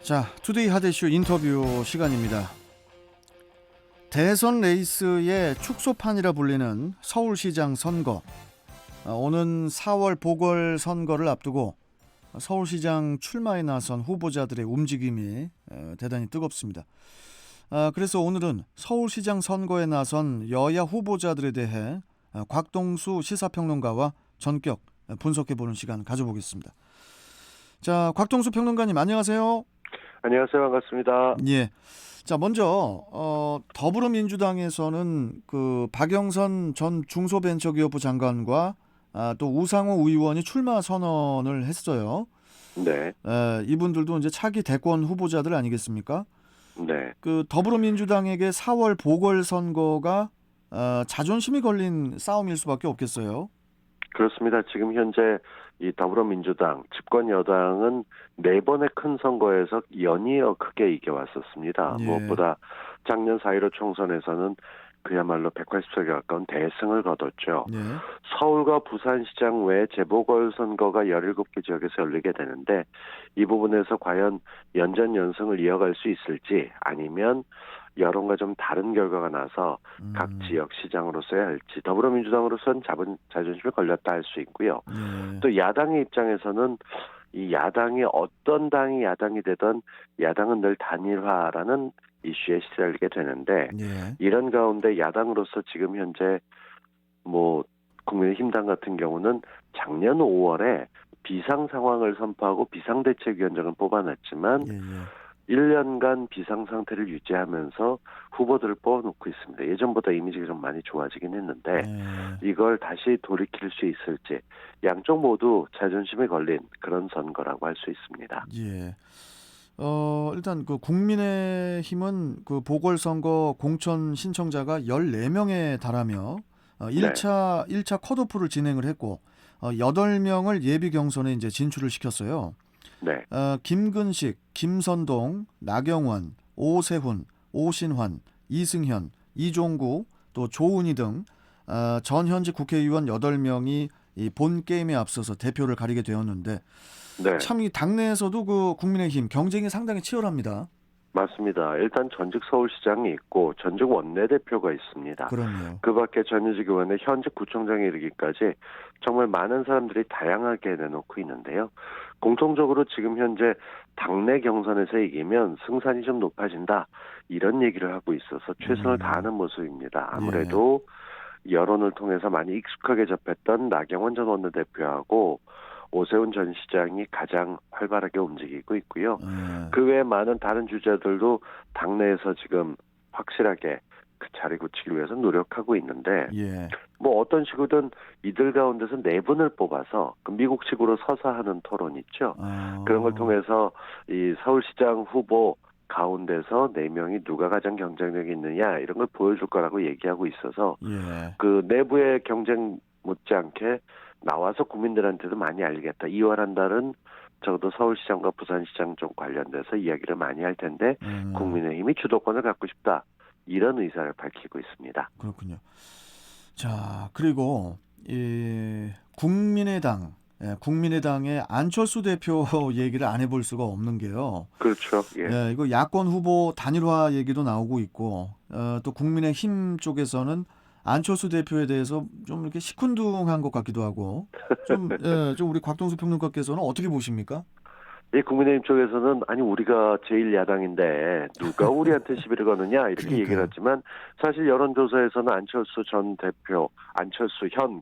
자, 투데이 핫이슈 인터뷰 시간입니다. 대선 레이스의 축소판이라 불리는 서울시장 선거. 오는 4월 보궐선거를 앞두고 서울시장 출마에 나선 후보자들의 움직임이 대단히 뜨겁습니다. 그래서 오늘은 서울시장 선거에 나선 여야 후보자들에 대해 곽동수 시사평론가와 전격 분석해보는 시간 가져보겠습니다. 자, 곽동수 평론가님 안녕하세요. 안녕하세요. 반갑습니다. 예. 자, 먼저 더불어민주당에서는 그 박영선 전 중소벤처기업부 장관과 또 우상호 의원이 출마 선언을 했어요. 네. 이분들도 이제 차기 대권 후보자들 아니겠습니까? 네. 그 더불어민주당에게 4월 보궐선거가 자존심이 걸린 싸움일 수밖에 없겠어요. 그렇습니다. 지금 현재 이 더불어민주당 집권 여당은 네 번의 큰 선거에서 연이어 크게 이겨왔었습니다. 예. 무엇보다 작년 4.15 총선에서는 그야말로 180석에 가까운 대승을 거뒀죠. 예. 서울과 부산시장 외 재보궐선거가 17개 지역에서 열리게 되는데 이 부분에서 과연 연전연승을 이어갈 수 있을지 아니면 여론과 좀 다른 결과가 나서 각 지역 시장으로서야 할지 더불어민주당으로서는 자존심이 걸렸다 할 수 있고요. 예. 또 야당의 입장에서는 이 야당이 어떤 당이 야당이 되든 야당은 늘 단일화라는 이슈에 시달리게 되는데 예. 이런 가운데 야당으로서 지금 현재 국민의힘당 같은 경우는 작년 5월에 비상 상황을 선포하고 비상대책위원장을 뽑아놨지만 예. 1년간 비상 상태를 유지하면서 후보들을 뽑아놓고 있습니다. 예전보다 이미지가 좀 많이 좋아지긴 했는데 이걸 다시 돌이킬 수 있을지 양쪽 모두 자존심에 걸린 그런 선거라고 할 수 있습니다. 예. 일단 그 국민의힘은 그 보궐선거 공천 신청자가 14명에 달하며 1차 컷오프를 진행을 했고 8명을 예비 경선에 이제 진출을 시켰어요. 네. 김근식, 김선동, 나경원, 오세훈, 오신환, 이승현, 이종구, 또 조은희 등 전 현직 국회의원 8명이 이 본 게임에 앞서서 대표를 가리게 되었는데 네. 참 이 당내에서도 그 국민의힘 경쟁이 상당히 치열합니다. 맞습니다. 일단 전직 서울시장이 있고 전직 원내대표가 있습니다. 그럼요. 그 밖에 전현직 의원의 현직 구청장에 이르기까지 정말 많은 사람들이 다양하게 내놓고 있는데요. 공통적으로 지금 현재 당내 경선에서 이기면 승산이 좀 높아진다. 이런 얘기를 하고 있어서 최선을 다하는 모습입니다. 아무래도 여론을 통해서 많이 익숙하게 접했던 나경원 전 원내대표하고 오세훈 전 시장이 가장 활발하게 움직이고 있고요. 그 외에 많은 다른 주자들도 당내에서 지금 확실하게 그 자리 굳히기 위해서 노력하고 있는데 어떤 식으로든 이들 가운데서 네 분을 뽑아서 그 미국식으로 서서 하는 토론 있죠. 그런 걸 통해서 이 서울시장 후보 가운데서 4명이 누가 가장 경쟁력이 있느냐 이런 걸 보여줄 거라고 얘기하고 있어서 그 내부의 경쟁 못지않게 나와서 국민들한테도 많이 알리겠다. 2월 한 달은 적어도 서울시장과 부산시장 좀 관련돼서 이야기를 많이 할 텐데 국민의힘이 주도권을 갖고 싶다. 이런 의사를 밝히고 있습니다. 그렇군요. 자, 그리고 이 국민의당의 안철수 대표 얘기를 안 해볼 수가 없는 게요. 그렇죠. 이거 야권 후보 단일화 얘기도 나오고 있고 또 국민의힘 쪽에서는 안철수 대표에 대해서 좀 이렇게 시큰둥한 것 같기도 하고 좀 우리 곽동수 평론가께서는 어떻게 보십니까? 이 국민의힘 쪽에서는 아니 우리가 제1 야당인데 누가 우리한테 시비를 거느냐 이렇게 얘기를 하지만 사실 여론조사에서는 안철수 전 대표, 안철수 현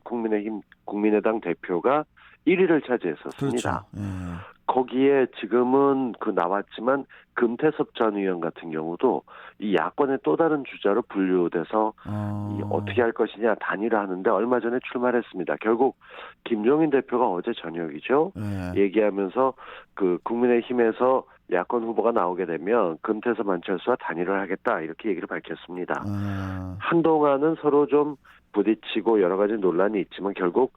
국민의당 대표가 1위를 차지했었습니다. 그렇죠. 거기에 지금은 그 나왔지만 금태섭 전 의원 같은 경우도 이 야권의 또 다른 주자로 분류돼서 이 어떻게 할 것이냐 단일화하는데 얼마 전에 출마를 했습니다. 결국 김종인 대표가 어제 저녁이죠. 얘기하면서 그 국민의힘에서 야권 후보가 나오게 되면 금태섭 안철수와 단일화를 하겠다 이렇게 얘기를 밝혔습니다. 한동안은 서로 좀 부딪히고 여러 가지 논란이 있지만 결국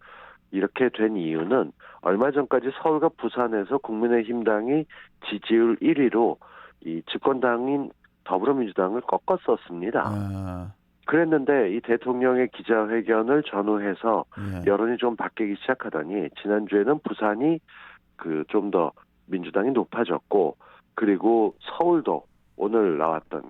이렇게 된 이유는 얼마 전까지 서울과 부산에서 국민의힘당이 지지율 1위로 이 집권당인 더불어민주당을 꺾었었습니다. 그랬는데 이 대통령의 기자회견을 전후해서 여론이 좀 바뀌기 시작하더니 지난주에는 부산이 그 좀 더 민주당이 높아졌고 그리고 서울도 오늘 나왔던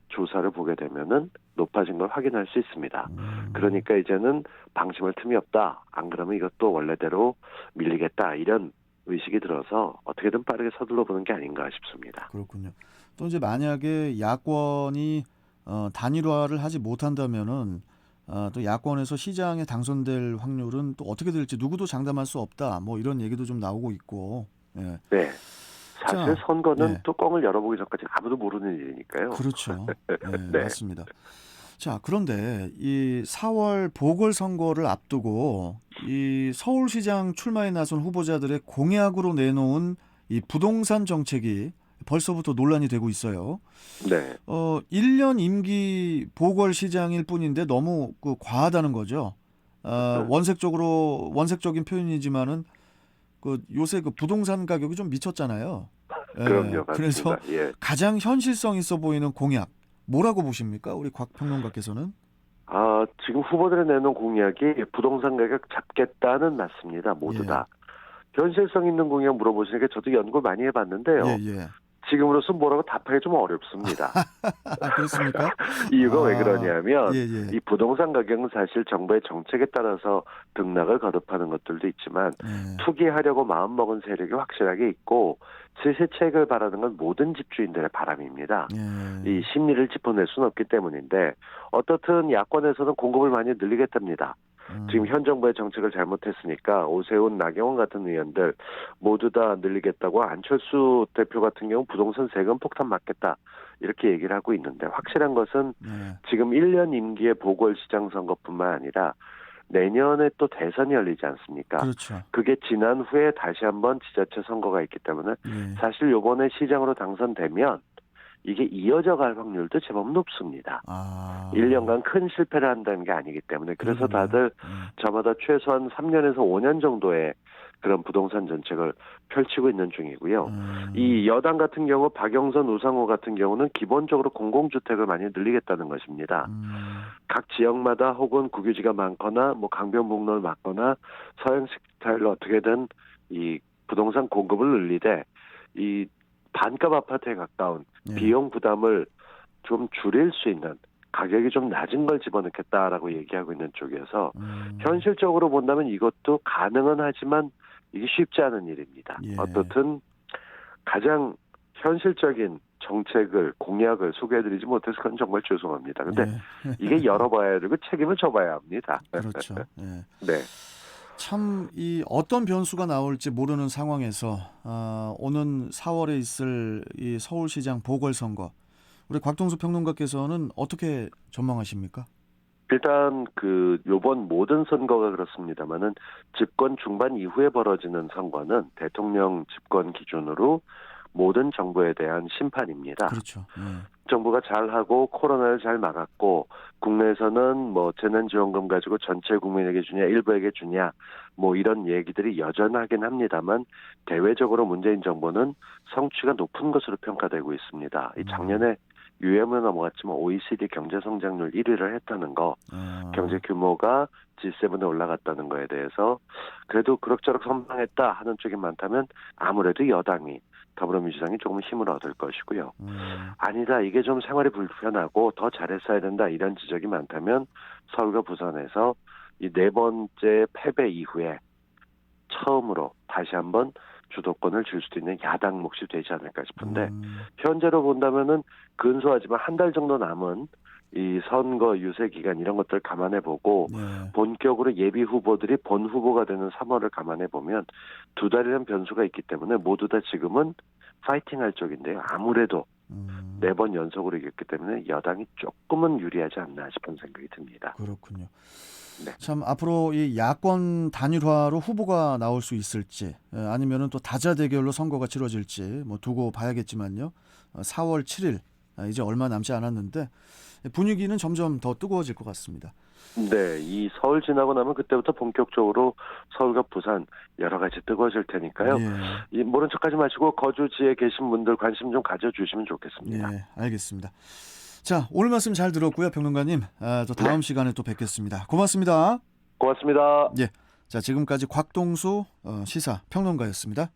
조사를 보게 되면은 높아진 걸 확인할 수 있습니다. 그러니까 이제는 방심할 틈이 없다. 안 그러면 이것도 원래대로 밀리겠다. 이런 의식이 들어서 어떻게든 빠르게 서둘러 보는 게 아닌가 싶습니다. 그렇군요. 또 이제 만약에 야권이 단일화를 하지 못한다면은 또 야권에서 시장에 당선될 확률은 또 어떻게 될지 누구도 장담할 수 없다. 뭐 이런 얘기도 좀 나오고 있고. 예. 네. 사실 자, 선거는 예. 뚜껑을 열어보기 전까지 아무도 모르는 일이니까요. 그렇죠. 예, 네. 맞습니다. 자, 그런데 이 4월 보궐선거를 앞두고 이 서울시장 출마에 나선 후보자들의 공약으로 내놓은 이 부동산 정책이 벌써부터 논란이 되고 있어요. 네. 1년 임기 보궐시장일 뿐인데 너무 과하다는 거죠. 원색적인 표현이지만은 요새 부동산 가격이 좀 미쳤잖아요. 예, 그럼요. 그래서 맞습니다. 예. 가장 현실성 있어 보이는 공약 뭐라고 보십니까? 우리 곽 평론가께서는? 지금 후보들이 내놓은 공약이 부동산 가격 잡겠다는 맞습니다. 모두 예. 다. 현실성 있는 공약 물어보시니까 저도 연구를 많이 해봤는데요. 예, 예. 지금으로서 뭐라고 답하기 좀 어렵습니다. 그렇습니까? 이유가 왜 아, 그러냐면 예, 예. 이 부동산 가격은 사실 정부의 정책에 따라서 등락을 거듭하는 것들도 있지만 예. 투기하려고 마음먹은 세력이 확실하게 있고 실세책을 바라는 건 모든 집주인들의 바람입니다. 예. 이 심리를 짚어낼 수는 없기 때문인데 어떻든 야권에서는 공급을 많이 늘리겠답니다. 지금 현 정부의 정책을 잘못했으니까 오세훈, 나경원 같은 의원들 모두 다 늘리겠다고 안철수 대표 같은 경우 부동산 세금 폭탄 맞겠다 이렇게 얘기를 하고 있는데 확실한 것은 예. 지금 1년 임기의 보궐시장 선거뿐만 아니라 내년에 또 대선이 열리지 않습니까? 그렇죠. 그게 지난 후에 다시 한번 지자체 선거가 있기 때문에 예. 사실 요번에 시장으로 당선되면 이게 이어져 갈 확률도 제법 높습니다. 1년간 큰 실패를 한다는 게 아니기 때문에 그래서 그러군요. 다들 예. 저마다 최소한 3년에서 5년 정도의 그런 부동산 정책을 펼치고 있는 중이고요. 이 여당 같은 경우 박영선, 우상호 같은 경우는 기본적으로 공공주택을 많이 늘리겠다는 것입니다. 각 지역마다 혹은 국유지가 많거나 뭐 강변북로를 막거나 서양식 스타일로 어떻게든 이 부동산 공급을 늘리되 이 반값 아파트에 가까운 예. 비용 부담을 좀 줄일 수 있는 가격이 좀 낮은 걸 집어넣겠다라고 얘기하고 있는 쪽이어서 현실적으로 본다면 이것도 가능은 하지만 이게 쉽지 않은 일입니다. 예. 어떻든 가장 현실적인 정책을 공약을 소개해드리지 못해서 그건 정말 죄송합니다. 근데 예. 이게 열어봐야 되고 책임을 져봐야 합니다. 그렇죠. 예. 네. 참 이 어떤 변수가 나올지 모르는 상황에서 오는 4월에 있을 이 서울시장 보궐선거 우리 곽동수 평론가께서는 어떻게 전망하십니까? 일단 요번 모든 선거가 그렇습니다만은 집권 중반 이후에 벌어지는 선거는 대통령 집권 기준으로 모든 정부에 대한 심판입니다. 그렇죠. 예. 정부가 잘하고 코로나를 잘 막았고 국내에서는 뭐 재난지원금 가지고 전체 국민에게 주냐 일부에게 주냐 뭐 이런 얘기들이 여전하긴 합니다만 대외적으로 문재인 정부는 성취가 높은 것으로 평가되고 있습니다. 이 작년에 유엠을 넘어갔지만 OECD 경제성장률 1위를 했다는 거, 경제 규모가 G7에 올라갔다는 거에 대해서 그래도 그럭저럭 선방했다 하는 쪽이 많다면 아무래도 여당이 더불어민주당이 조금 힘을 얻을 것이고요. 아니다, 이게 좀 생활이 불편하고 더 잘했어야 된다 이런 지적이 많다면 서울과 부산에서 이 네 번째 패배 이후에 처음으로 다시 한번 주도권을 줄 수도 있는 야당 몫이 되지 않을까 싶은데 현재로 본다면은 근소하지만 한 달 정도 남은 이 선거 유세 기간 이런 것들 감안해 보고 네. 본격으로 예비 후보들이 본 후보가 되는 3월을 감안해 보면 두 달이라는 변수가 있기 때문에 모두 다 지금은 파이팅할 쪽인데요. 아무래도 네 번 연속으로 이겼기 때문에 여당이 조금은 유리하지 않나 싶은 생각이 듭니다. 그렇군요. 네. 참 앞으로 이 야권 단일화로 후보가 나올 수 있을지 아니면은 또 다자 대결로 선거가 치러질지 뭐 두고 봐야겠지만요. 4월 7일 이제 얼마 남지 않았는데 분위기는 점점 더 뜨거워질 것 같습니다. 네, 이 서울 지나고 나면 그때부터 본격적으로 서울과 부산 여러 가지 뜨거워질 테니까요. 예. 이 모른 척하지 마시고 거주지에 계신 분들 관심 좀 가져주시면 좋겠습니다. 예, 알겠습니다. 자, 오늘 말씀 잘 들었고요, 평론가님. 또 다음 네. 시간에 또 뵙겠습니다. 고맙습니다. 고맙습니다. 예, 자 지금까지 곽동수 시사 평론가였습니다.